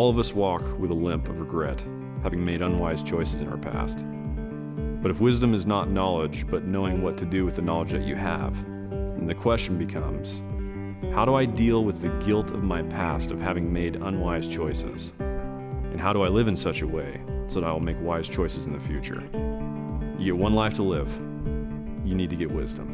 All of us walk with a limp of regret, having made unwise choices in our past. But if wisdom is not knowledge, but knowing what to do with the knowledge that you have, then the question becomes, how do I deal with the guilt of my past of having made unwise choices? And how do I live in such a way so that I will make wise choices in the future? You get one life to live. You need to get wisdom.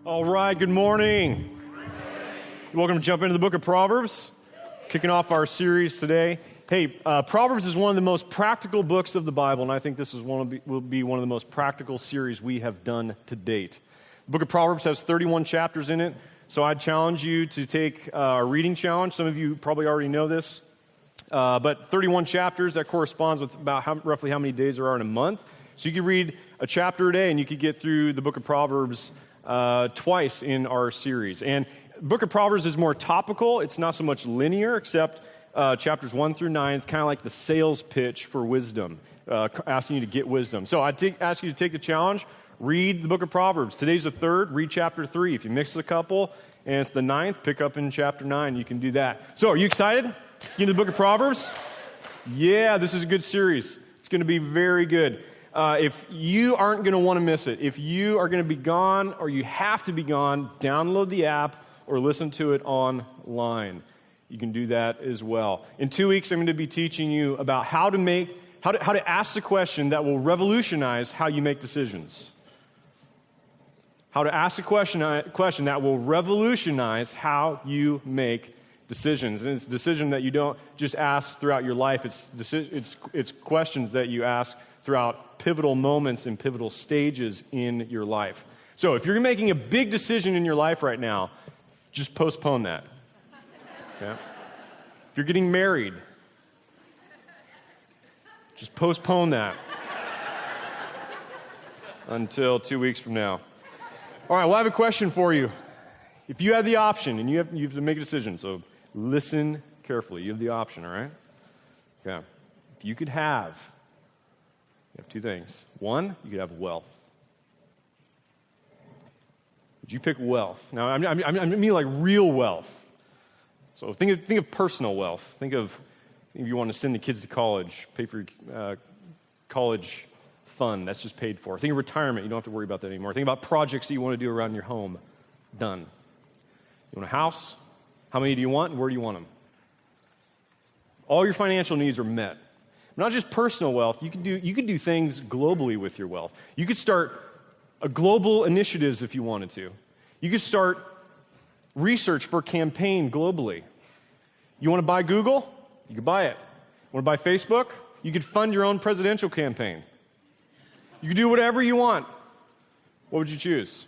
All right, good morning. Welcome to jump into the book of Proverbs, kicking off our series today. Hey, Proverbs is one of the most practical books of the Bible, and I think this will be one of the most practical series we have done to date. The book of Proverbs has 31 chapters in it, so I'd challenge you to take a reading challenge. Some of you probably already know this, but 31 chapters, that corresponds with about roughly how many days there are in a month. So you could read a chapter a day, and you could get through the book of Proverbs twice in our series. And the book of Proverbs is more topical. It's not so much linear, except chapters 1 through 9. It's kind of like the sales pitch for wisdom, asking you to get wisdom. So I'd ask you to take the challenge, read the book of Proverbs. Today's the 3rd, read chapter 3. If you mix a couple and it's the 9th, pick up in chapter 9. You can do that. So are you excited? Get into the book of Proverbs? Yeah, this is a good series. It's going to be very good. If you aren't going to want to miss it, if you are going to be gone or you have to be gone, download the app or listen to it online. You can do that as well. In 2 weeks, I'm going to be teaching you about how to ask the question that will revolutionize how you make decisions. How to ask a question that will revolutionize how you make decisions. And it's a decision that you don't just ask throughout your life. It's questions that you ask throughout pivotal moments and pivotal stages in your life. So if you're making a big decision in your life right now, just postpone that. Okay? If you're getting married, just postpone that until 2 weeks from now. All right, well, I have a question for you. If you have the option, and you have to make a decision, so listen carefully. You have the option, all right? Okay. If you have 2 things. One, you could have wealth. Would you pick wealth? Now, I mean like real wealth. So think of personal wealth. Think of if you want to send the kids to college, pay for your college fund, that's just paid for. Think of retirement. You don't have to worry about that anymore. Think about projects that you want to do around your home. Done. You want a house? How many do you want, and where do you want them? All your financial needs are met. Not just personal wealth, you could do things globally with your wealth. You could start a global initiatives if you wanted to. You could start research for a campaign globally. You want to buy Google? You could buy it. Want to buy Facebook? You could fund your own presidential campaign. You could do whatever you want. What would you choose?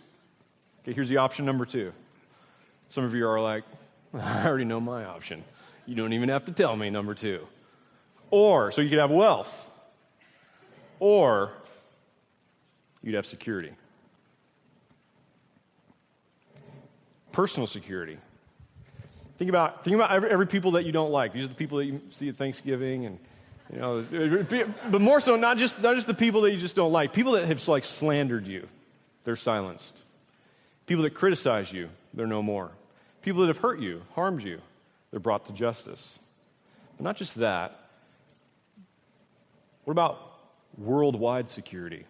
Okay, here's the option number 2. Some of you are like, I already know my option. You don't even have to tell me number 2. So you could have wealth, or you'd have security. Personal security. Think about every people that you don't like. These are the people that you see at Thanksgiving, and but more so, not just the people that you just don't like. People that have slandered you, they're silenced. People that criticize you, they're no more. People that have hurt you, harmed you, they're brought to justice. But not just that. What about worldwide security?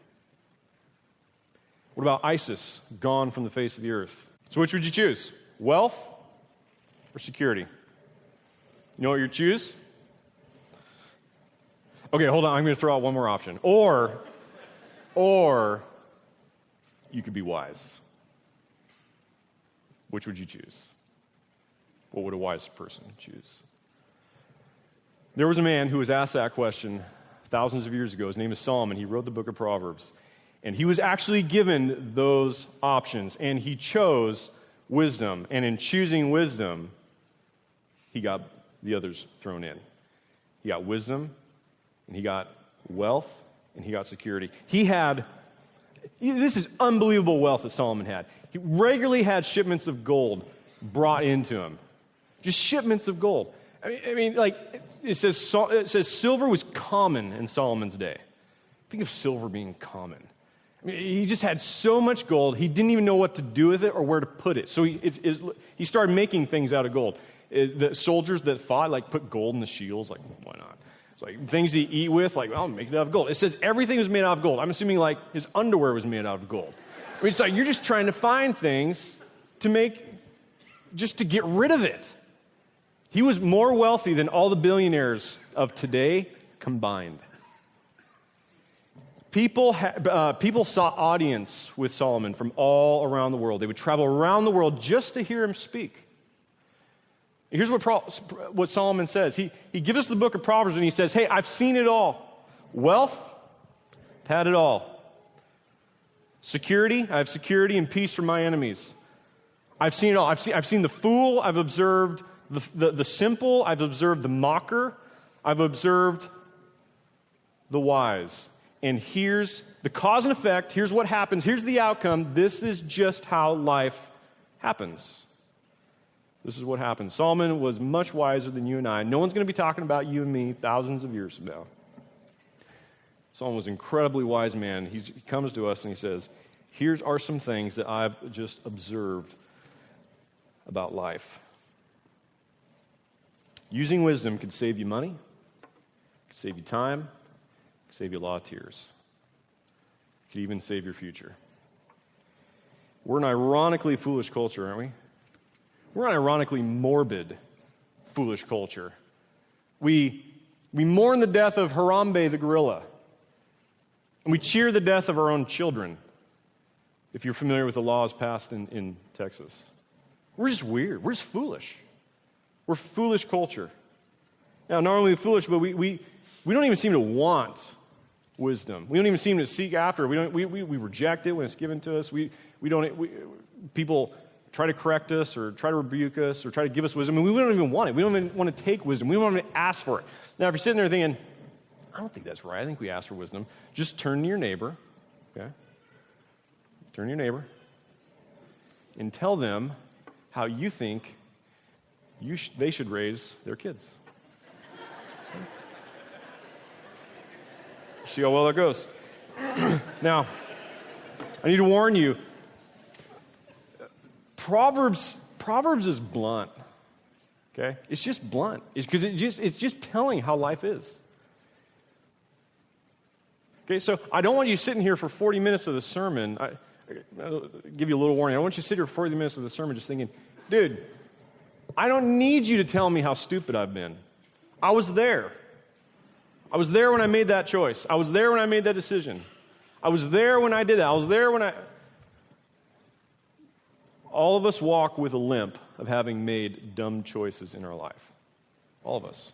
What about ISIS gone from the face of the earth? So which would you choose? Wealth or security? You know what you choose? Okay, hold on. I'm going to throw out one more option. Or you could be wise. Which would you choose? What would a wise person choose? There was a man who was asked that question thousands of years ago. His name is Solomon. He wrote the book of Proverbs. And he was actually given those options, and he chose wisdom. And in choosing wisdom, he got the others thrown in. He got wisdom, and he got wealth, and he got security. This is unbelievable wealth that Solomon had. He regularly had shipments of gold brought into him. Just shipments of gold. I mean, like, it says silver was common in Solomon's day. Think of silver being common. I mean, he just had so much gold, he didn't even know what to do with it or where to put it. So he started making things out of gold. The soldiers that fought, like, put gold in the shields. Like, why not? It's like things to eat with, like, I'll make it out of gold. It says everything was made out of gold. I'm assuming, like, his underwear was made out of gold. I mean, it's like you're just trying to find things to get rid of it. He was more wealthy than all the billionaires of today combined. People sought audience with Solomon from all around the world. They would travel around the world just to hear him speak. Here's what Solomon says. He gives us the book of Proverbs and he says, hey, I've seen it all. Wealth, I've had it all. Security, I have security and peace from my enemies. I've seen it all. I've seen the fool, I've observed the simple, I've observed the mocker, I've observed the wise. And here's the cause and effect, here's what happens, here's the outcome. This is just how life happens. This is what happens. Solomon was much wiser than you and I. No one's going to be talking about you and me thousands of years from now. Solomon was an incredibly wise man. He comes to us and he says, here are some things that I've just observed about life. Using wisdom could save you money, could save you time, could save you a lot of tears. Could even save your future. We're an ironically foolish culture, aren't we? We're an ironically morbid, foolish culture. We mourn the death of Harambe the gorilla, and we cheer the death of our own children, if you're familiar with the laws passed in Texas. We're just weird. We're just foolish. We're foolish culture. Now, not only foolish, but we don't even seem to want wisdom. We don't even seem to seek after it. We reject it when it's given to us. People try to correct us or try to rebuke us or try to give us wisdom. I mean, we don't even want it. We don't even want to take wisdom. We don't want to ask for it. Now, if you're sitting there thinking, I don't think that's right. I think we ask for wisdom. Just turn to your neighbor, okay? Turn to your neighbor and tell them how you think they should raise their kids. See how well that goes. Now, I need to warn you, Proverbs is blunt, okay? It's just blunt. It's just telling how life is. Okay, so I don't want you sitting here for 40 minutes of the sermon. I'll give you a little warning. I don't want you to sit here for 40 minutes of the sermon just thinking, dude, I don't need you to tell me how stupid I've been. I was there. I was there when I made that choice. I was there when I made that decision. I was there when I did that. I was there when All of us walk with a limp of having made dumb choices in our life. All of us.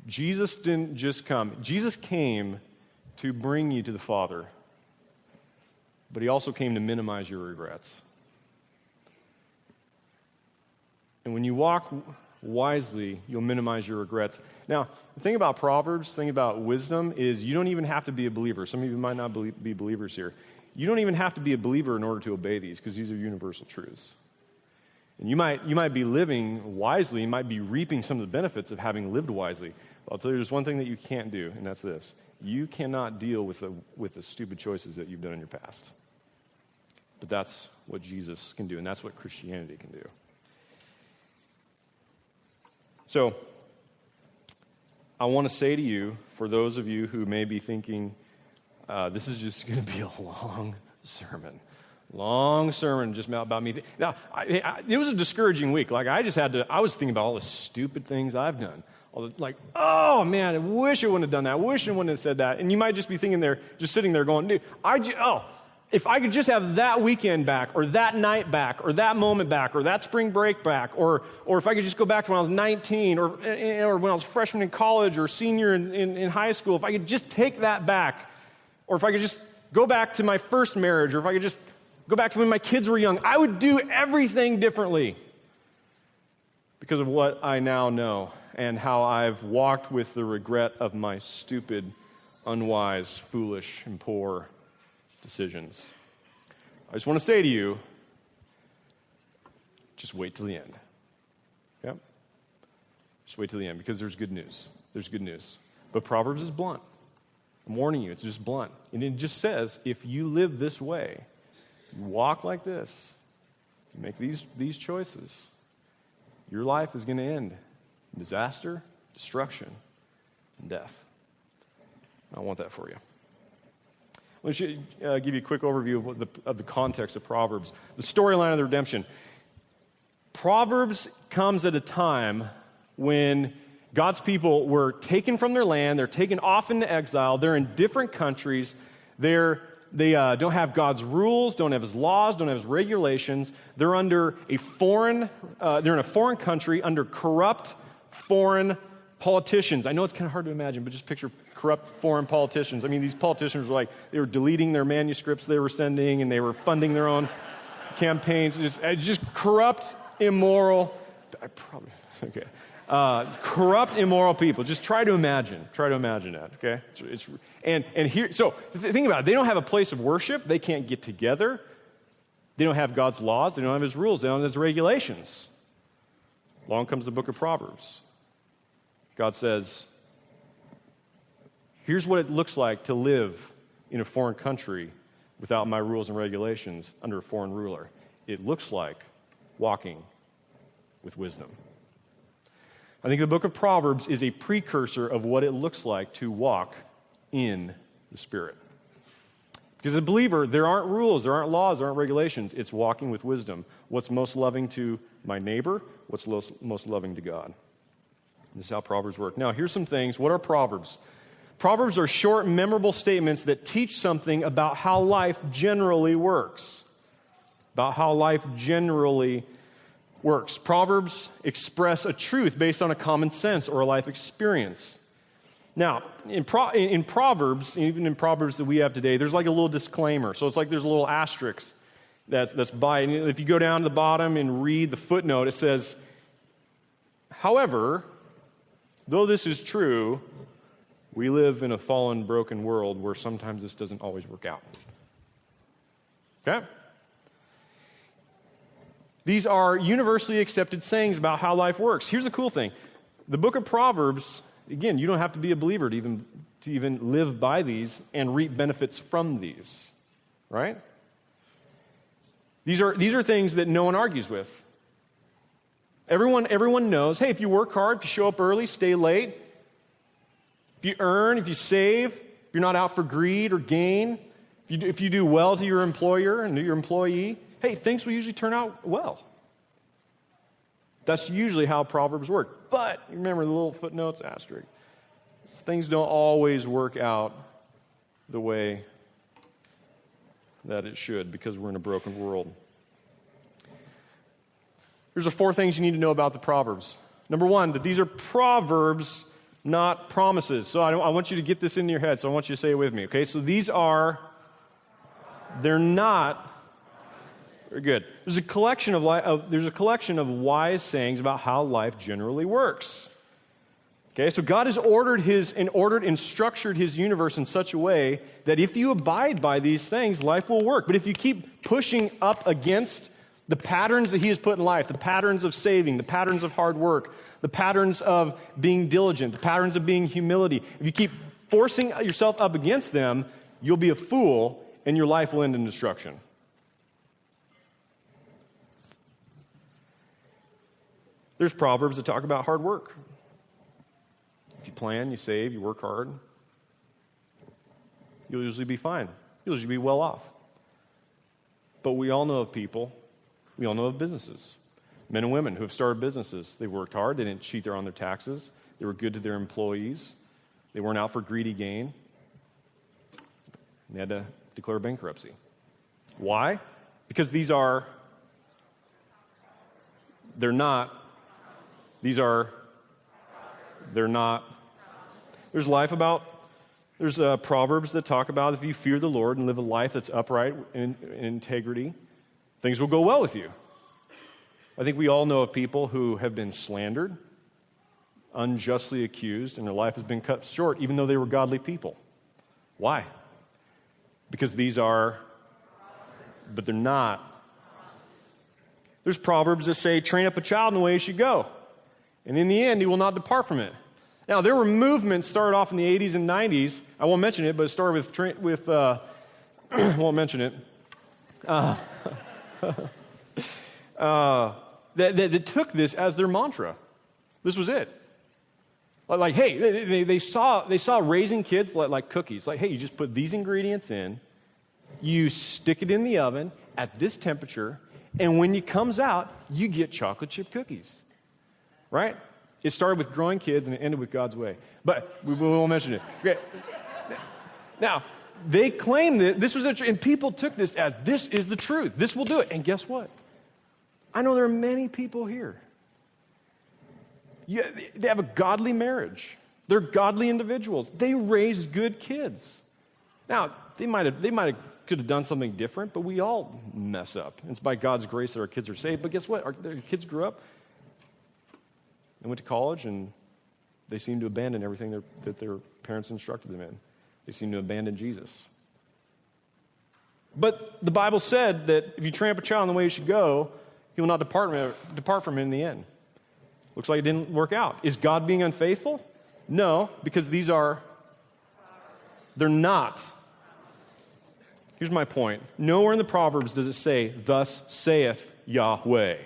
Jesus didn't just come. Jesus came to bring you to the Father, but he also came to minimize your regrets. And when you walk wisely, you'll minimize your regrets. Now, the thing about Proverbs, the thing about wisdom is you don't even have to be a believer. Some of you might not be believers here. You don't even have to be a believer in order to obey these because these are universal truths. And you might be living wisely, you might be reaping some of the benefits of having lived wisely. But I'll tell you there's one thing that you can't do, and that's this. You cannot deal with the stupid choices that you've done in your past. But that's what Jesus can do, and that's what Christianity can do. So, I want to say to you, for those of you who may be thinking, this is just going to be a long sermon. Long sermon just about me. Now, it was a discouraging week. Like, I was thinking about all the stupid things I've done. Oh, man, I wish I wouldn't have done that. I wish I wouldn't have said that. And you might just be thinking there, just sitting there going, dude, if I could just have that weekend back, or that night back, or that moment back, or that spring break back, or if I could just go back to when I was 19, or when I was a freshman in college, or senior in high school, if I could just take that back, or if I could just go back to my first marriage, or if I could just go back to when my kids were young, I would do everything differently because of what I now know and how I've walked with the regret of my stupid, unwise, foolish, and poor decisions. I just want to say to you, just wait till the end. Okay? Just wait till the end, because there's good news. There's good news. But Proverbs is blunt. I'm warning you, it's just blunt. And it just says, if you live this way, you walk like this, you make these choices, your life is going to end in disaster, destruction, and death. I don't want that for you. Let me give you a quick overview of the context of Proverbs. The storyline of the redemption. Proverbs comes at a time when God's people were taken from their land, they're taken off into exile, they're in different countries, they don't have God's rules, don't have His laws, don't have His regulations. They're under they're in a foreign country under corrupt foreign politicians. I know it's kind of hard to imagine, but just picture corrupt foreign politicians. I mean, these politicians were they were deleting their manuscripts they were sending, and they were funding their own campaigns. Just corrupt, immoral. Corrupt, immoral people. Just try to imagine that. Okay, and here. So think about it. They don't have a place of worship. They can't get together. They don't have God's laws. They don't have His rules. They don't have His regulations. Along comes the book of Proverbs. God says, here's what it looks like to live in a foreign country without my rules and regulations under a foreign ruler. It looks like walking with wisdom. I think the book of Proverbs is a precursor of what it looks like to walk in the Spirit. Because as a believer, there aren't rules, there aren't laws, there aren't regulations. It's walking with wisdom. What's most loving to my neighbor? What's most loving to God? This is how Proverbs work. Now, here's some things. What are Proverbs? Proverbs are short, memorable statements that teach something about how life generally works. About how life generally works. Proverbs express a truth based on a common sense or a life experience. Now, in Proverbs, even in Proverbs that we have today, there's like a little disclaimer. So it's like there's a little asterisk that's by it. And if you go down to the bottom and read the footnote, it says, however, though this is true, we live in a fallen, broken world where sometimes this doesn't always work out. Okay? These are universally accepted sayings about how life works. Here's the cool thing. The book of Proverbs, again, you don't have to be a believer to even live by these and reap benefits from these. Right? These are things that no one argues with. Everyone knows, hey, if you work hard, if you show up early, stay late, if you earn, if you save, if you're not out for greed or gain, if you do well to your employer and to your employee, hey, things will usually turn out well. That's usually how Proverbs work. But remember the little footnotes, asterisk. Things don't always work out the way that it should because we're in a broken world. Here's the 4 things you need to know about the Proverbs. Number 1, that these are proverbs, not promises. So I want you to get this into your head, so I want you to say it with me, okay? So they're not, very good. There's a collection of wise sayings about how life generally works. Okay, so God has ordered and structured His universe in such a way that if you abide by these things, life will work. But if you keep pushing up against the patterns that He has put in life, the patterns of saving, the patterns of hard work, the patterns of being diligent, the patterns of being humility, if you keep forcing yourself up against them, you'll be a fool and your life will end in destruction. There's Proverbs that talk about hard work. If you plan, you save, you work hard, you'll usually be fine. You'll usually be well off. But we all know of people, we all know of businesses, men and women who have started businesses. They worked hard, they didn't cheat on their taxes, they were good to their employees, they weren't out for greedy gain, and they had to declare bankruptcy. Why? Because they're not. There's Proverbs that talk about if you fear the Lord and live a life that's upright in integrity, things will go well with you. I think we all know of people who have been slandered, unjustly accused, and their life has been cut short, even though they were godly people. Why? Because but they're not. There's Proverbs that say, train up a child in the way he should go, and in the end, he will not depart from it. Now, there were movements started off in the 80s and 90s. I won't mention it, but it started with won't mention it. That took this as their mantra. This was it. Like, hey, they saw raising kids like cookies. Like, hey, you just put these ingredients in, you stick it in the oven at this temperature, and when it comes out, you get chocolate chip cookies. Right? It started with growing kids and it ended with God's way. But we won't mention it. Okay. Now, they claimed that this was and people took this as this is the truth. This will do it. And guess what? I know there are many people here. They have a godly marriage. They're godly individuals. They raised good kids. Now, they could have done something different, but we all mess up. It's by God's grace that our kids are saved. But guess what? Their kids grew up and went to college, and they seem to abandon everything that their parents instructed them in. They seem to abandon Jesus. But the Bible said that if you train up a child in the way he should go, he will not depart from it in the end. Looks like it didn't work out. Is God being unfaithful? No, because they're not. Here's my point. Nowhere in the Proverbs does it say, thus saith Yahweh.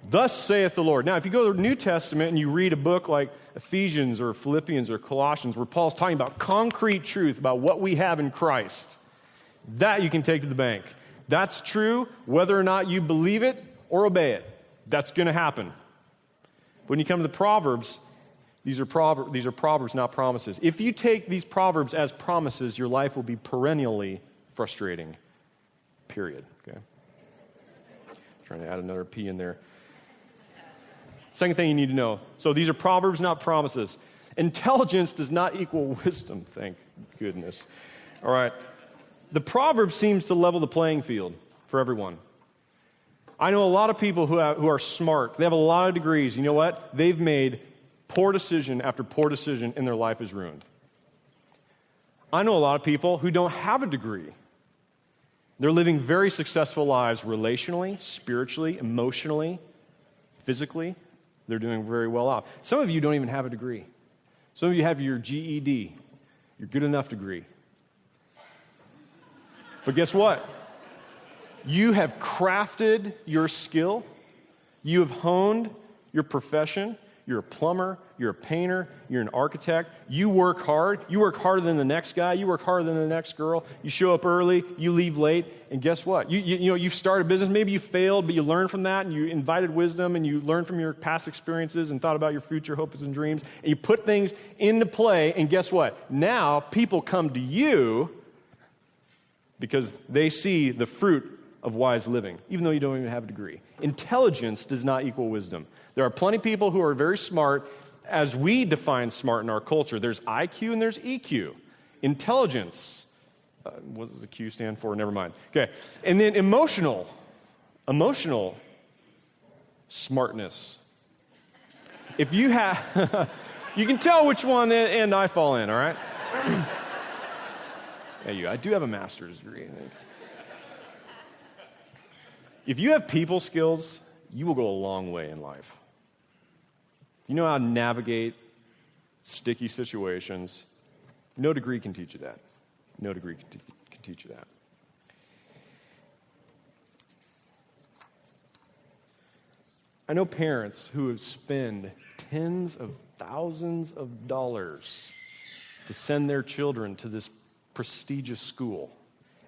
Thus saith the Lord. Now, if you go to the New Testament and you read a book like Ephesians or Philippians or Colossians, where Paul's talking about concrete truth about what we have in Christ, that you can take to the bank. That's true whether or not you believe it or obey it. That's going to happen. When you come to the Proverbs, these are Proverbs, not promises. If you take these Proverbs as promises, your life will be perennially frustrating. Period. Okay. Trying to add another P in there. Second thing you need to know. So these are Proverbs, not promises. Intelligence does not equal wisdom, thank goodness. All right. The Proverbs seems to level the playing field for everyone. I know a lot of people who are smart. They have a lot of degrees. You know what? They've made poor decision after poor decision, and their life is ruined. I know a lot of people who don't have a degree. They're living very successful lives relationally, spiritually, emotionally, physically. They're doing very well off. Some of you don't even have a degree. Some of you have your GED, your good enough degree. But guess what? You have crafted your skill. You have honed your profession. You're a plumber. You're a painter. You're an architect. You work hard. You work harder than the next guy. You work harder than the next girl. You show up early. You leave late. And guess what? You've started a business. Maybe you failed, but you learned from that, and you invited wisdom, and you learned from your past experiences and thought about your future hopes and dreams, and you put things into play, and guess what? Now people come to you because they see the fruit of wise living, even though you don't even have a degree. Intelligence does not equal wisdom. There are plenty of people who are very smart, as we define smart in our culture. There's IQ and there's EQ. Intelligence, what does the Q stand for? Never mind. Okay, and then emotional smartness. If you have, you can tell which one and I fall in, all right? I do have a master's degree. If you have people skills, you will go a long way in life. You know how to navigate sticky situations. No degree can teach you that. No degree can teach you that. I know parents who have spent tens of thousands of dollars to send their children to this prestigious school.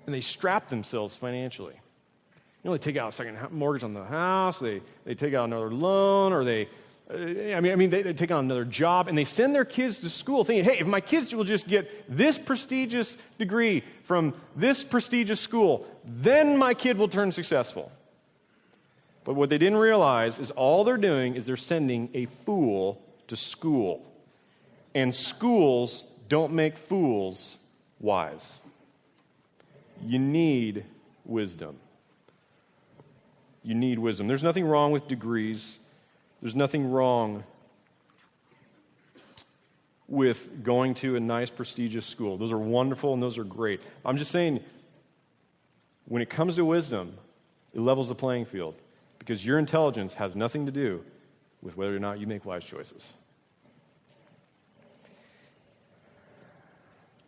and they strap themselves financially. You know, they take out a second mortgage on the house, they take out another loan, or they take on another job, and they send their kids to school thinking, hey, if my kids will just get this prestigious degree from this prestigious school, then my kid will turn successful. But what they didn't realize is all they're doing is they're sending a fool to school. And schools don't make fools wise. You need wisdom. You need wisdom. There's nothing wrong with degrees. There's nothing wrong with going to a nice, prestigious school. Those are wonderful and those are great. I'm just saying, when it comes to wisdom, it levels the playing field because your intelligence has nothing to do with whether or not you make wise choices.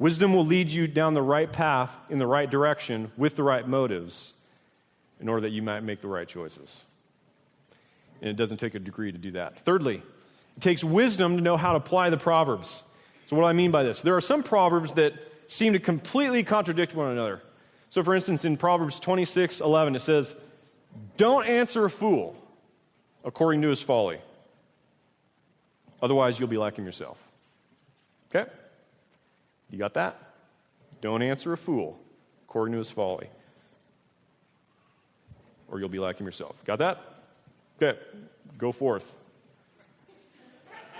Wisdom will lead you down the right path in the right direction with the right motives in order that you might make the right choices. And it doesn't take a degree to do that. Thirdly, it takes wisdom to know how to apply the Proverbs. So what do I mean by this? There are some Proverbs that seem to completely contradict one another. So for instance, in Proverbs 26:11, it says, don't answer a fool according to his folly. Otherwise, you'll be like him yourself. Okay? You got that? Don't answer a fool according to his folly, or you'll be like him yourself. Got that? Okay, go forth.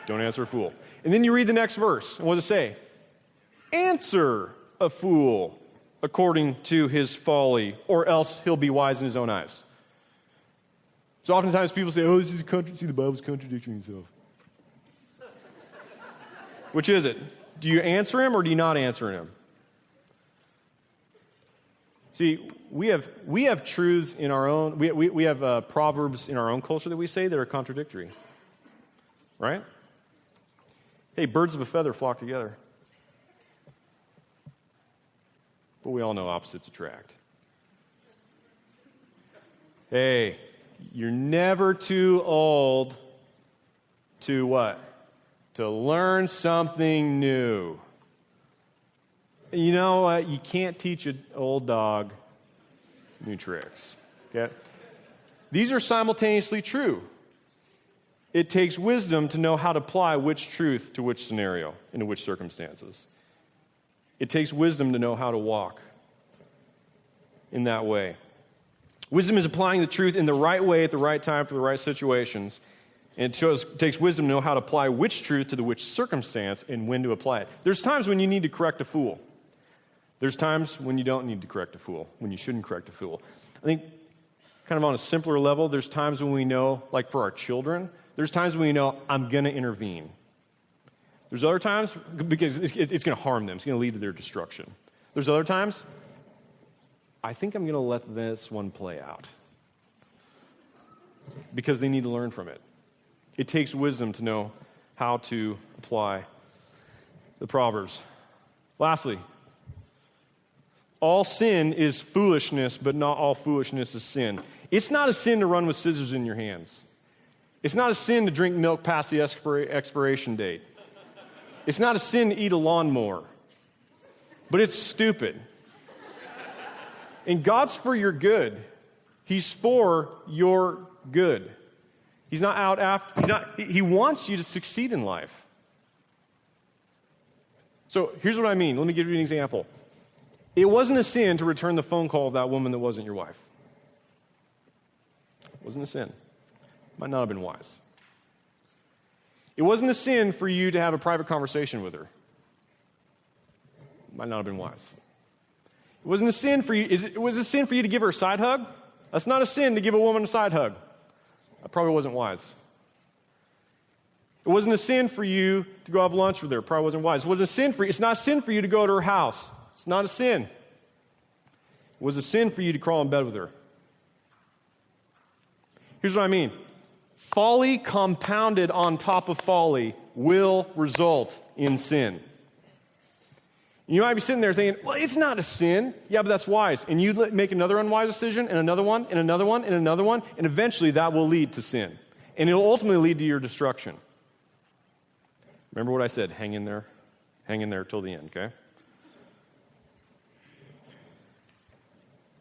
Don't answer a fool. And then you read the next verse, and what does it say? Answer a fool according to his folly, or else he'll be wise in his own eyes. So oftentimes people say, oh, this is see, the Bible's contradicting itself. Which is it? Do you answer him or do you not answer him? See, we have truths in our own, we have proverbs in our own culture that we say that are contradictory. Right? Hey, birds of a feather flock together. But we all know opposites attract. Hey, you're never too old to what? To learn something new. You know what? You can't teach an old dog new tricks. Okay? These are simultaneously true. It takes wisdom to know how to apply which truth to which scenario, into which circumstances. It takes wisdom to know how to walk in that way. Wisdom is applying the truth in the right way at the right time for the right situations. And it takes wisdom to know how to apply which truth to the which circumstance and when to apply it. There's times when you need to correct a fool. There's times when you don't need to correct a fool, when you shouldn't correct a fool. I think kind of on a simpler level, there's times when we know, like for our children, there's times when we know, I'm going to intervene. There's other times, because it's going to harm them. It's going to lead to their destruction. There's other times, I think I'm going to let this one play out. Because they need to learn from it. It takes wisdom to know how to apply the Proverbs. Lastly, all sin is foolishness, but not all foolishness is sin. It's not a sin to run with scissors in your hands. It's not a sin to drink milk past the expiration date. It's not a sin to eat a lawnmower. But it's stupid. And God's for your good. He's for your good. He's not out after, he wants you to succeed in life. So here's what I mean. Let me give you an example. It wasn't a sin to return the phone call of that woman that wasn't your wife. It wasn't a sin. Might not have been wise. It wasn't a sin for you to have a private conversation with her. Might not have been wise. It wasn't a sin for you. It was a sin for you to give her a side hug. That's not a sin to give a woman a side hug. That probably wasn't wise. It wasn't a sin for you to go have lunch with her. Probably wasn't wise. It wasn't a sin for you. It's not a sin for you to go to her house. It's not a sin. It was a sin for you to crawl in bed with her. Here's what I mean. Folly compounded on top of folly will result in sin. You might be sitting there thinking, well, it's not a sin. Yeah, but that's wise. And you make another unwise decision, and another one, and another one, and another one, and eventually that will lead to sin. And it'll ultimately lead to your destruction. Remember what I said, hang in there till the end, okay?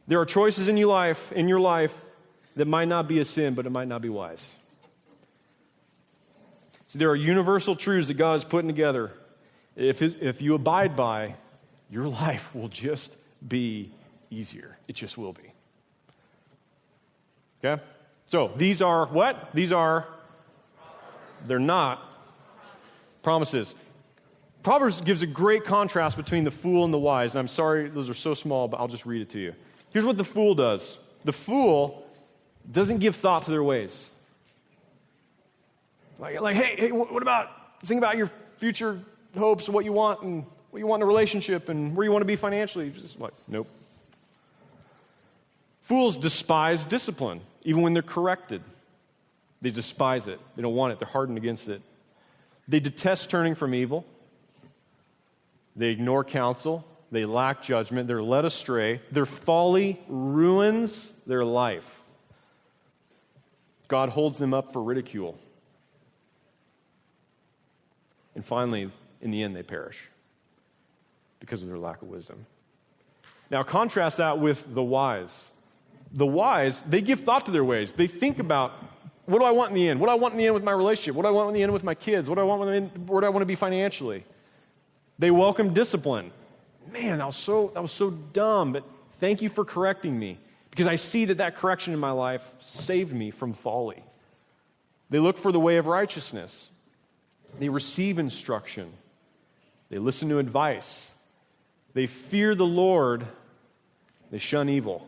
There are choices in your life that might not be a sin, but it might not be wise. So there are universal truths that God has put together. If you abide by, your life will just be easier. It just will be. Okay? So these are what? They're not promises. Proverbs gives a great contrast between the fool and the wise. And I'm sorry, those are so small, but I'll just read it to you. Here's what the fool does. The fool doesn't give thought to their ways. Like, hey, think about your future hopes and what you want in a relationship and where you want to be financially. Just like, nope. Fools despise discipline, even when they're corrected. They despise it. They don't want it. They're hardened against it. They detest turning from evil. They ignore counsel. They lack judgment. They're led astray. Their folly ruins their life. God holds them up for ridicule. And finally, in the end, they perish because of their lack of wisdom. Now, contrast that with the wise. The wise, they give thought to their ways. They think about, what do I want in the end? What do I want in the end with my relationship? What do I want in the end with my kids? Where do I want to be financially? They welcome discipline. Man, that was so dumb, but thank you for correcting me, because I see that correction in my life saved me from folly. They look for the way of righteousness. They receive instruction. They listen to advice. They fear the Lord. They shun evil.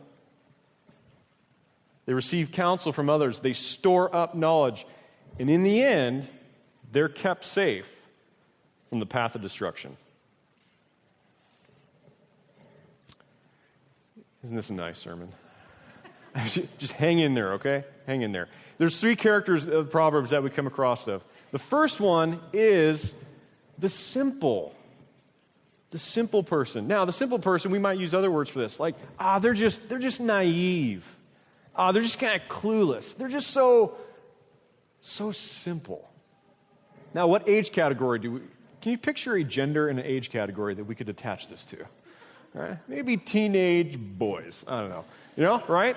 They receive counsel from others. They store up knowledge. And in the end, they're kept safe from the path of destruction. Isn't this a nice sermon? Just hang in there, okay? Hang in there. There's 3 characters of Proverbs that we come across of. The first one is the simple. The simple person. Now, the simple person, we might use other words for this. Like, they're just naive. They're just kind of clueless. They're just so simple. Now, what age category can you picture a gender and an age category that we could attach this to? Right? Maybe teenage boys. I don't know. Right?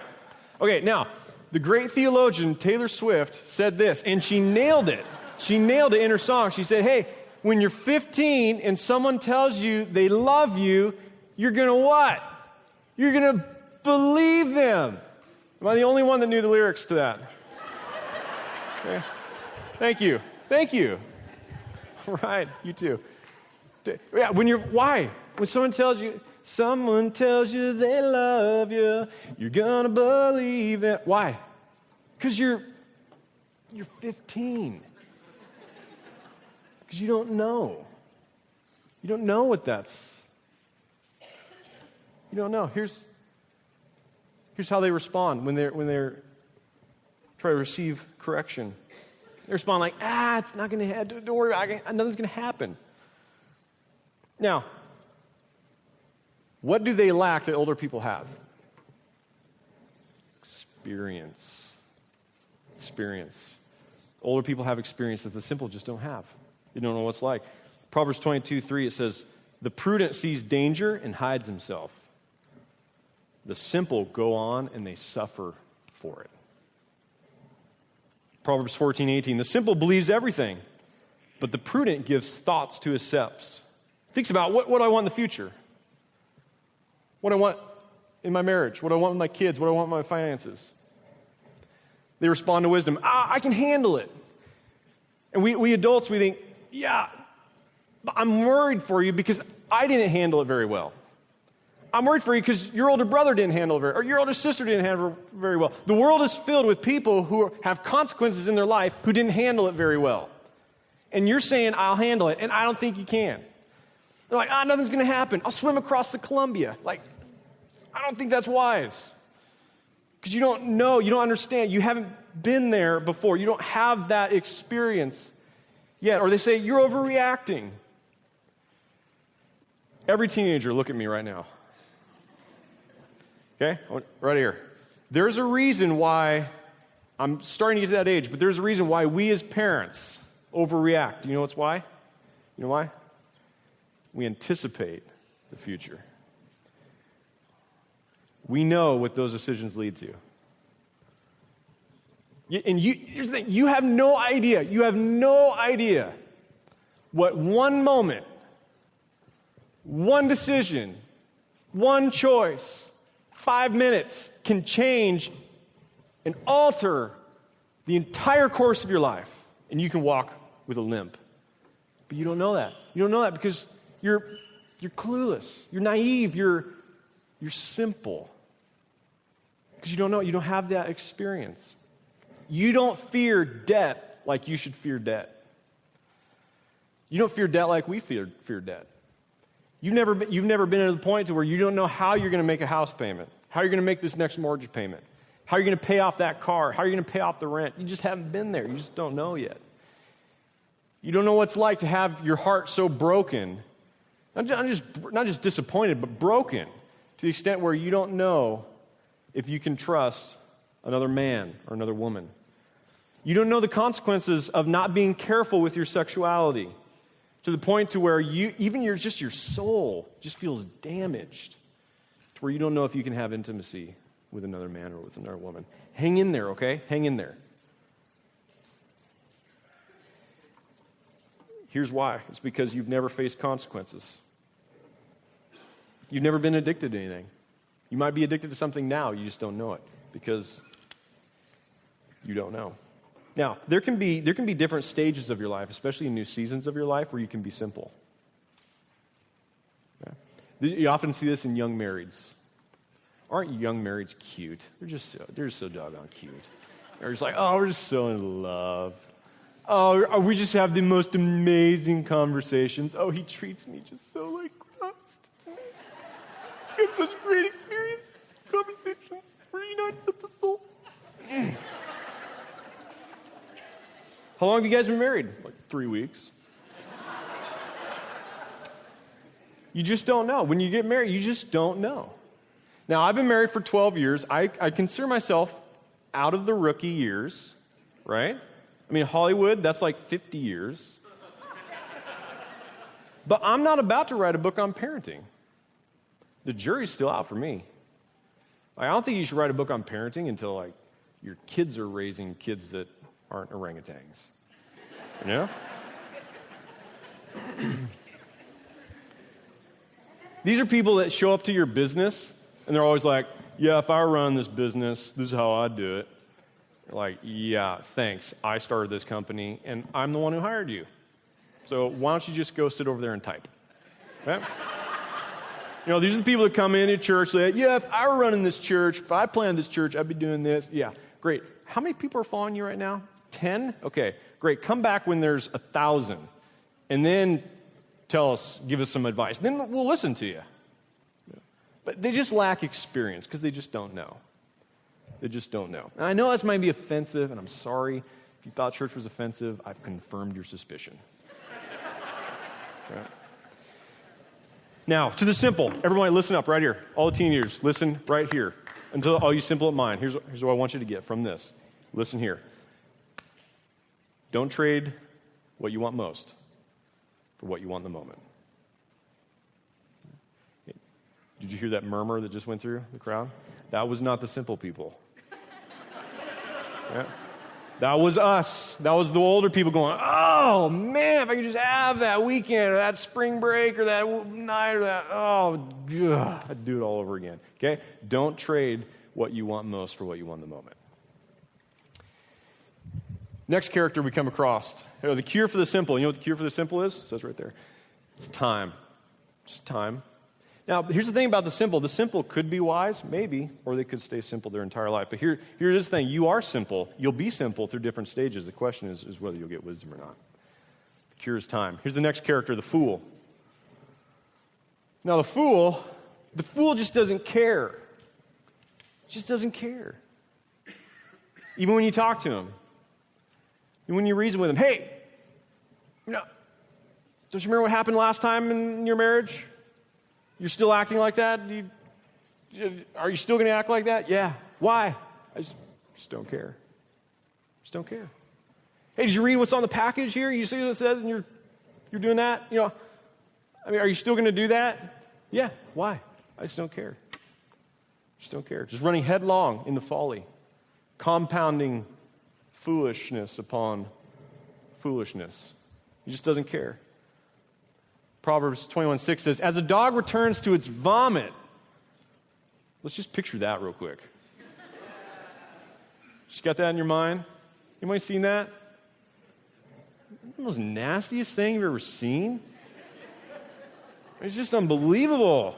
Okay, now, the great theologian Taylor Swift said this, and she nailed it. She nailed it in her song. She said, hey, when you're 15 and someone tells you they love you, you're going to what? You're going to believe them. Am I the only one that knew the lyrics to that? Okay. Thank you. Thank you. Right, you too. Yeah, why? When someone tells you they love you, you're going to believe it. Why? Because you're 15. Because you don't know. You don't know what that's. You don't know. Here's how they respond when they're trying to receive correction. They respond like, it's not going to happen. Don't worry about it. Nothing's going to happen. Now, what do they lack that older people have? Experience. Older people have experience that the simple just don't have. They don't know what it's like. Proverbs 22:3, it says, the prudent sees danger and hides himself. The simple go on and they suffer for it. Proverbs 14:18, the simple believes everything, but the prudent gives thoughts to his steps. Thinks about what do I want in the future? What I want in my marriage? What I want with my kids? What I want with my finances? They respond to wisdom. I can handle it. And we adults, we think, yeah, but I'm worried for you because I didn't handle it very well. I'm worried for you because your older brother didn't handle it or your older sister didn't handle it very well. The world is filled with people who have consequences in their life who didn't handle it very well. And you're saying, I'll handle it, and I don't think you can. They're like, nothing's going to happen. I'll swim across the Columbia. Like, I don't think that's wise. Because you don't know, you don't understand, you haven't been there before. You don't have that experience yet. Or they say, you're overreacting. Every teenager, look at me right now. Okay? Right here. There's a reason why, I'm starting to get to that age, but there's a reason why we as parents overreact. Do you know what's why? You know why? We anticipate the future. we know what those decisions lead to. Here's the thing, you have no idea what one moment, one decision, one choice, 5 minutes can change and alter the entire course of your life. And you can walk with a limp. But you don't know that. You don't know that because you're clueless. You're naive. You're simple. Because you don't know. You don't have that experience. You don't fear debt like you should fear debt. You don't fear debt like we fear debt. You've never been at the point to where you don't know how you're going to make a house payment, how you're going to make this next mortgage payment, how you're going to pay off that car, how you're going to pay off the rent. You just haven't been there. You just don't know yet. You don't know what it's like to have your heart so broken, not just disappointed, but broken to the extent where you don't know if you can trust another man or another woman. You don't know the consequences of not being careful with your sexuality to the point to where your soul just feels damaged to where you don't know if you can have intimacy with another man or with another woman. Hang in there, okay? Hang in there. Here's why. It's because you've never faced consequences. You've never been addicted to anything. You might be addicted to something now, you just don't know it because you don't know. Now, there can be different stages of your life, especially in new seasons of your life, where you can be simple. Okay? You often see this in young marrieds. Aren't young marrieds cute? They're so doggone cute. They're just like, oh, we're just so in love. Oh, we just have the most amazing conversations. Oh, he treats me just so like Christ. It's amazing. We have such great experiences, conversations. We're united with the soul. How long have you guys been married? Like 3 weeks. You just don't know. When you get married, you just don't know. Now, I've been married for 12 years. I consider myself out of the rookie years, right? I mean, Hollywood, that's like 50 years. But I'm not about to write a book on parenting. The jury's still out for me. I don't think you should write a book on parenting until, like, your kids are raising kids that aren't orangutans. You know? These are people that show up to your business, and they're always like, yeah, if I run this business, this is how I do it. You're like, yeah, thanks. I started this company, and I'm the one who hired you. So why don't you just go sit over there and type? Okay? You know, these are the people that come into church, say, yeah, if I were running this church, if I planned this church, I'd be doing this. Yeah, great. How many people are following you right now? 10? Okay, great. Come back when there's 1,000, and then give us some advice. Then we'll listen to you. But they just lack experience because they just don't know. They just don't know. And I know this might be offensive, and I'm sorry. If you thought church was offensive, I've confirmed your suspicion. Right? Now, to the simple. Everyone, listen up right here. All the teenagers, listen right here. Until all you simple at mind. Here's what I want you to get from this. Listen here. Don't trade what you want most for what you want in the moment. Did you hear that murmur that just went through the crowd? That was not the simple people. Yeah. That was us. That was the older people going, oh, man, if I could just have that weekend or that spring break or that night or that, I'd do it all over again. Okay? Don't trade what you want most for what you want in the moment. Next character we come across. The cure for the simple. You know what the cure for the simple is? It says right there. It's time. Just time. Now, here's the thing about the simple. The simple could be wise, maybe, or they could stay simple their entire life. But here is the thing. You are simple. You'll be simple through different stages. The question is whether you'll get wisdom or not. The cure is time. Here's the next character, the fool. Now, the fool just doesn't care. Just doesn't care. Even when you talk to him. And when you reason with him, hey, don't you remember what happened last time in your marriage? You're still acting like that? Are you still going to act like that? Yeah. Why? I just don't care. Just don't care. Hey, did you read what's on the package here? You see what it says and you're doing that? Are you still going to do that? Yeah. Why? I just don't care. Just don't care. Just running headlong into folly, compounding foolishness upon foolishness. He just doesn't care. Proverbs 21:6 says, as a dog returns to its vomit. Let's just picture that real quick. Just got that in your mind? Anybody seen that? The most nastiest thing you've ever seen? It's just unbelievable.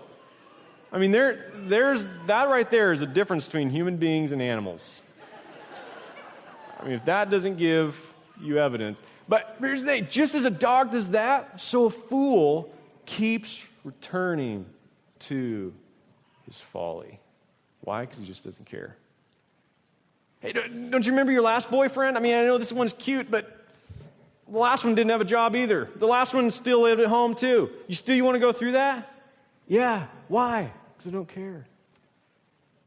I mean, there's that right there is a difference between human beings and animals. I mean, if that doesn't give you evidence. But here's the thing, just as a dog does that, so a fool keeps returning to his folly. Why? Because he just doesn't care. Hey, don't you remember your last boyfriend? I mean, I know this one's cute, but the last one didn't have a job either. The last one still lived at home too. You want to go through that? Yeah. Why? Because I don't care.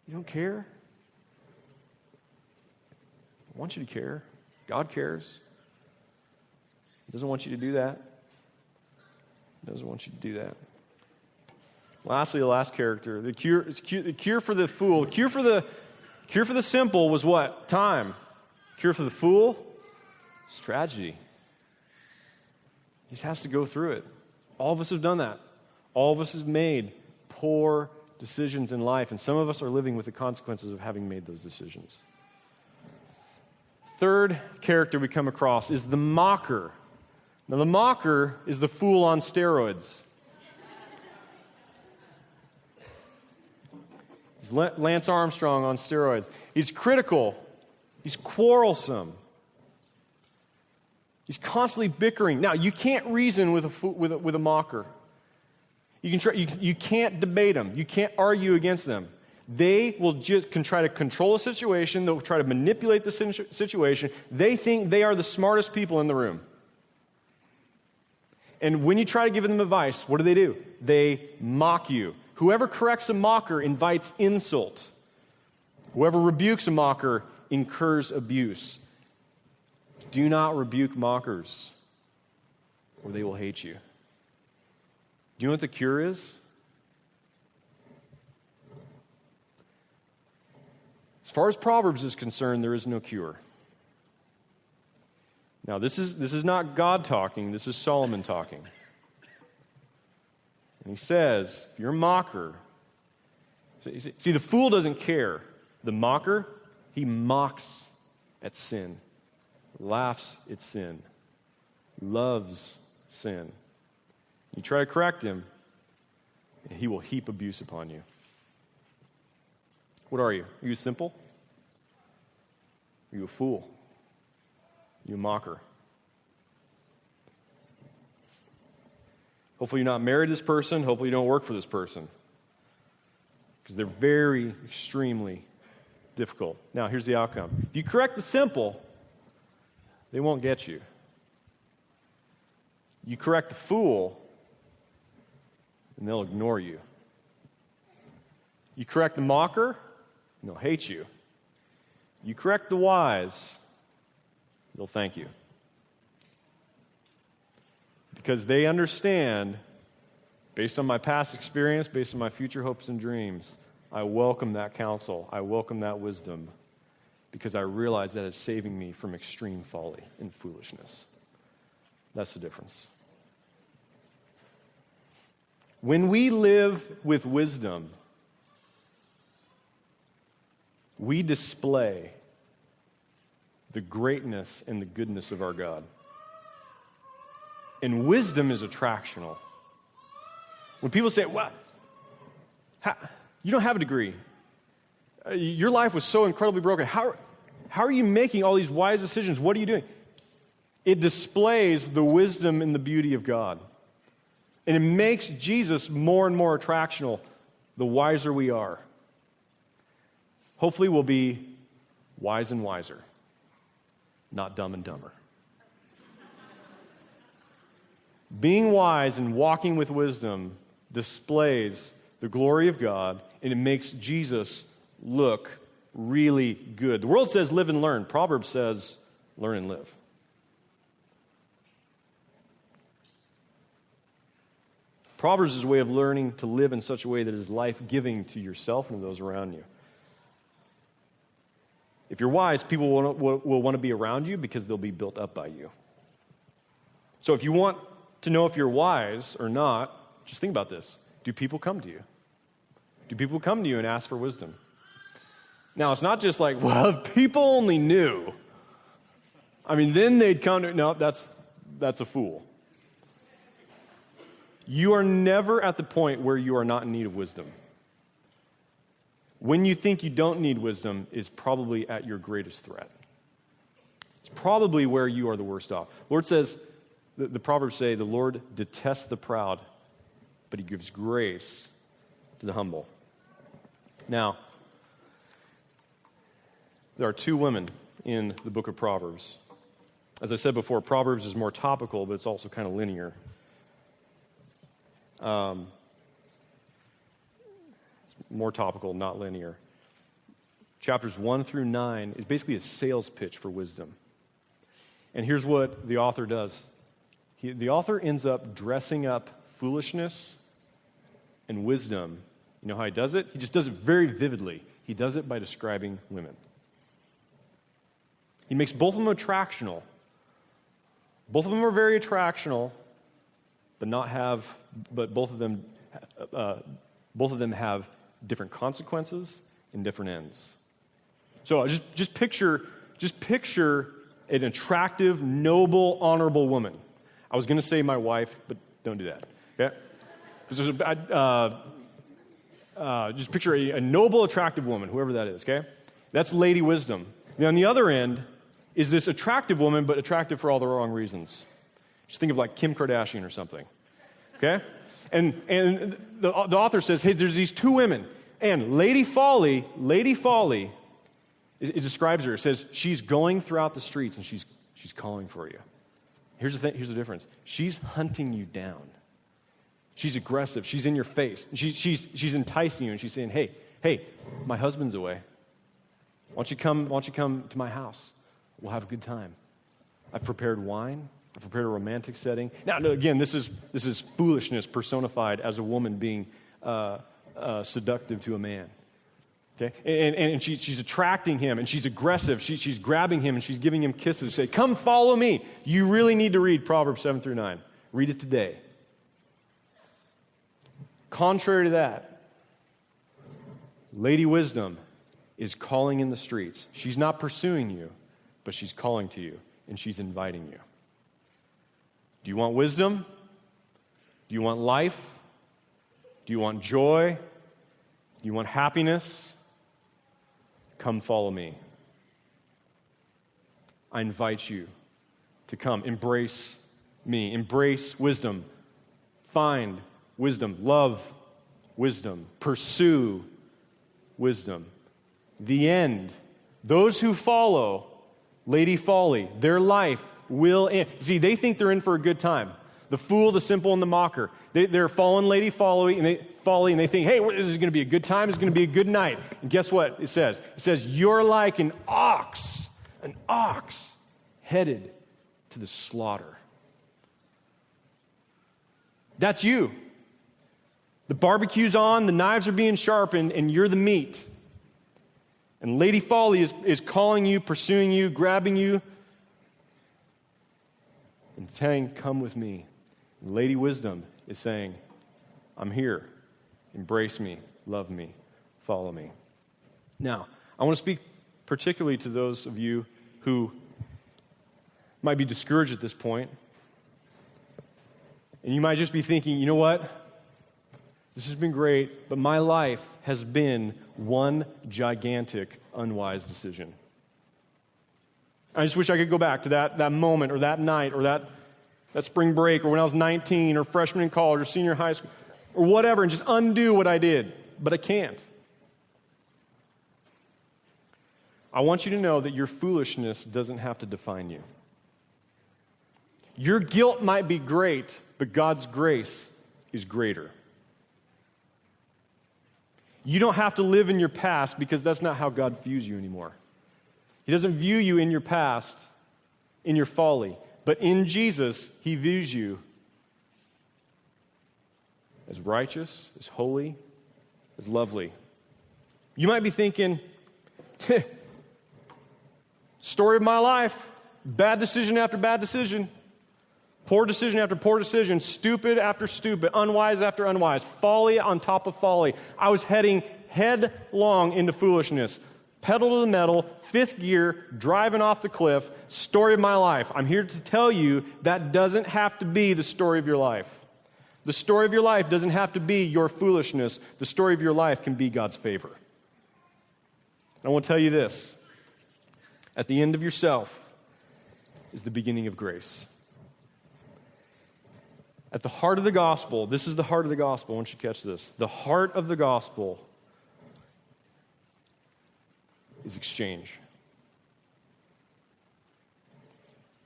You don't care? I want you to care. God cares. He doesn't want you to do that. He doesn't want you to do that. Lastly, the last character. The cure for the fool. The cure for the simple was what? Time. Cure for the fool is tragedy. He just has to go through it. All of us have done that. All of us have made poor decisions in life, and some of us are living with the consequences of having made those decisions. Third character we come across is the mocker. Now, the mocker is the fool on steroids. He's Lance Armstrong on steroids. He's critical. He's quarrelsome. He's constantly bickering. Now, you can't reason with a mocker. You can't debate them. You can't argue against them. They will can try to control a situation. They'll try to manipulate the situation. They think they are the smartest people in the room. And when you try to give them advice, what do? They mock you. Whoever corrects a mocker invites insult. Whoever rebukes a mocker incurs abuse. Do not rebuke mockers, or they will hate you. Do you know what the cure is? As far as Proverbs is concerned, there is no cure. Now, this is not God talking. This is Solomon talking. And he says, if you're a mocker, see, the fool doesn't care. The mocker, he mocks at sin, laughs at sin, loves sin. You try to correct him, and he will heap abuse upon you. What are you? Are you simple? Are you a fool? Are you a mocker? Hopefully you're not married to this person. Hopefully you don't work for this person. Because they're very, extremely difficult. Now, here's the outcome. If you correct the simple, they won't get you. You correct the fool, and they'll ignore you. You correct the mocker, and they'll hate you. You correct the wise, they'll thank you. Because they understand, based on my past experience, based on my future hopes and dreams, I welcome that counsel. I welcome that wisdom. Because I realize that it's saving me from extreme folly and foolishness. That's the difference. When we live with wisdom, we display the greatness and the goodness of our God. And wisdom is attractional. When people say, "What? You don't have a degree. Your life was so incredibly broken. How are you making all these wise decisions? What are you doing?" It displays the wisdom and the beauty of God. And it makes Jesus more and more attractional the wiser we are. Hopefully we'll be wise and wiser, not dumb and dumber. Being wise and walking with wisdom displays the glory of God, and it makes Jesus look really good. The world says live and learn. Proverbs says learn and live. Proverbs is a way of learning to live in such a way that is life-giving to yourself and to those around you. If you're wise, people will want to be around you because they'll be built up by you. So if you want to know if you're wise or not, just think about this. Do people come to you? Do people come to you and ask for wisdom? Now, it's not just like, well, if people only knew. I mean, then they'd come to, no, that's a fool. You are never at the point where you are not in need of wisdom. When you think you don't need wisdom is probably at your greatest threat. It's probably where you are the worst off. The Lord says, the Proverbs say, the Lord detests the proud, but he gives grace to the humble. Now, there are two women in the book of Proverbs. As I said before, Proverbs is more topical, but it's also kind of linear. It's more topical, not linear. Chapters 1 through 9 is basically a sales pitch for wisdom. And here's what the author does. The author ends up dressing up foolishness and wisdom. You know how he does it? He just does it very vividly. He does it by describing women. He makes both of them attractional. Both of them are very attractional, but both of them have different consequences and different ends. So just picture an attractive, noble, honorable woman. I was going to say my wife, but don't do that. Okay? Just picture a noble, attractive woman, whoever that is. Okay? That's Lady Wisdom. Now, on the other end is this attractive woman, but attractive for all the wrong reasons. Just think of like Kim Kardashian or something. Okay? And the author says, hey, there's these two women. And Lady Folly, it describes her. It says, she's going throughout the streets and she's calling for you. Here's the difference. She's hunting you down. She's aggressive. She's in your face. She's enticing you and she's saying, hey, my husband's away. Why don't you come to my house? We'll have a good time. I've prepared wine. I've prepared a romantic setting. Now, again, this is foolishness personified as a woman being seductive to a man. Okay, and she's attracting him, and she's aggressive. She's grabbing him, and she's giving him kisses. Say, "Come, follow me." You really need to read Proverbs 7 through 9. Read it today. Contrary to that, Lady Wisdom is calling in the streets. She's not pursuing you, but she's calling to you, and she's inviting you. Do you want wisdom? Do you want life? Do you want joy? Do you want happiness? Come follow me. I invite you to come. Embrace me. Embrace wisdom. Find wisdom. Love wisdom. Pursue wisdom. The end. Those who follow Lady Folly, their life will end. See, they think they're in for a good time. The fool, the simple, and the mocker. They're following Lady Folly, and they think, hey, this is going to be a good time. It's going to be a good night. And guess what it says? It says, you're like an ox headed to the slaughter. That's you. The barbecue's on, the knives are being sharpened, and you're the meat. And Lady Folly is calling you, pursuing you, grabbing you, and saying, come with me. And Lady Wisdom is saying, I'm here. Embrace me, love me, follow me. Now, I want to speak particularly to those of you who might be discouraged at this point. And you might just be thinking, you know what? This has been great, but my life has been one gigantic, unwise decision. I just wish I could go back to that moment or that night or that spring break or when I was 19 or freshman in college or senior high school or whatever and just undo what I did, but I can't. I want you to know that your foolishness doesn't have to define you. Your guilt might be great, but God's grace is greater. You don't have to live in your past because that's not how God views you anymore. He doesn't view you in your past, in your folly. But in Jesus, he views you as righteous, as holy, as lovely. You might be thinking, story of my life, bad decision after bad decision, poor decision after poor decision, stupid after stupid, unwise after unwise, folly on top of folly. I was heading headlong into foolishness, pedal to the metal, fifth gear, driving off the cliff, story of my life. I'm here to tell you that doesn't have to be the story of your life. The story of your life doesn't have to be your foolishness. The story of your life can be God's favor. I want to tell you this. At the end of yourself is the beginning of grace. At the heart of the gospel, this is the heart of the gospel. I want you to catch this. The heart of the gospel is exchange.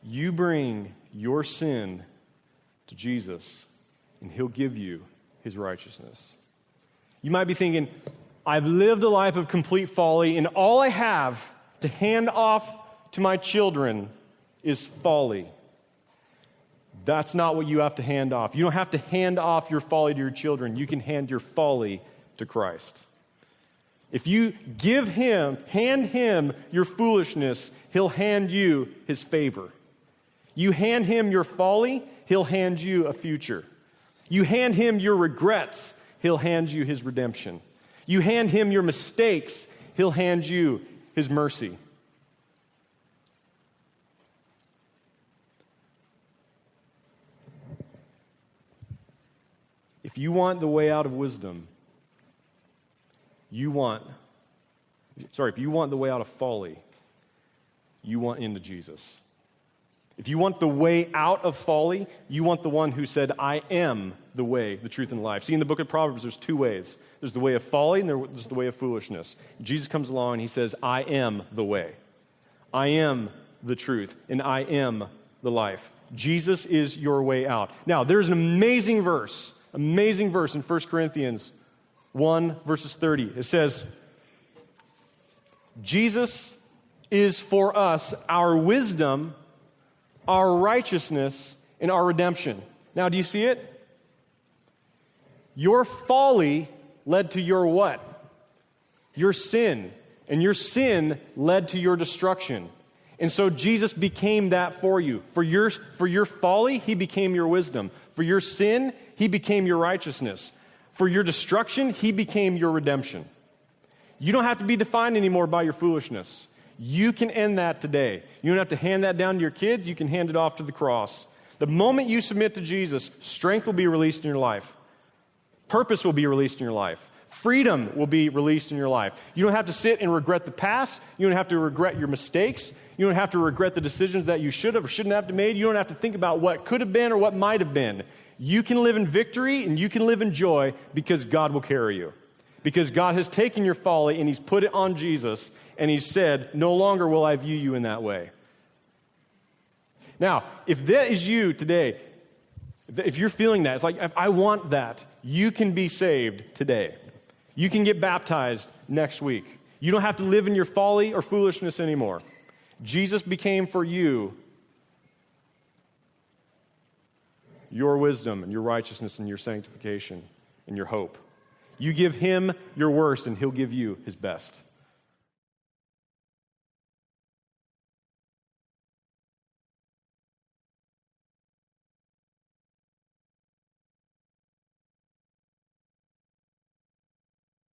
You bring your sin to Jesus, and He'll give you His righteousness. You might be thinking, I've lived a life of complete folly, and all I have to hand off to my children is folly. That's not what you have to hand off. You don't have to hand off your folly to your children. You can hand your folly to Christ. If you hand Him your foolishness, He'll hand you His favor. You hand Him your folly, He'll hand you a future. You hand Him your regrets, He'll hand you His redemption. You hand Him your mistakes, He'll hand you His mercy. If you want the way out of wisdom, if you want the way out of folly, you want into Jesus. If you want the way out of folly, you want the one who said, I am the way, the truth, and life. See, in the book of Proverbs, there's two ways. There's the way of folly and there's the way of foolishness. Jesus comes along and He says, I am the way. I am the truth, and I am the life. Jesus is your way out. Now, there's an amazing verse in 1 Corinthians 1, verses 30. It says, Jesus is for us our wisdom, our righteousness, and our redemption. Now, do you see it? Your folly led to your what? Your sin. And your sin led to your destruction. And so Jesus became that for you. For your folly, He became your wisdom. For your sin, He became your righteousness. For your destruction, He became your redemption. You don't have to be defined anymore by your foolishness. You can end that today. You don't have to hand that down to your kids. You can hand it off to the cross. The moment you submit to Jesus, strength will be released in your life. Purpose will be released in your life. Freedom will be released in your life. You don't have to sit and regret the past. You don't have to regret your mistakes. You don't have to regret the decisions that you should have or shouldn't have made. You don't have to think about what could have been or what might have been. You can live in victory and you can live in joy because God will carry you. Because God has taken your folly and He's put it on Jesus and He's said, no longer will I view you in that way. Now, if that is you today, if you're feeling that, it's like, if I want that, you can be saved today. You can get baptized next week. You don't have to live in your folly or foolishness anymore. Jesus became for you your wisdom and your righteousness and your sanctification and your hope. You give Him your worst and He'll give you His best.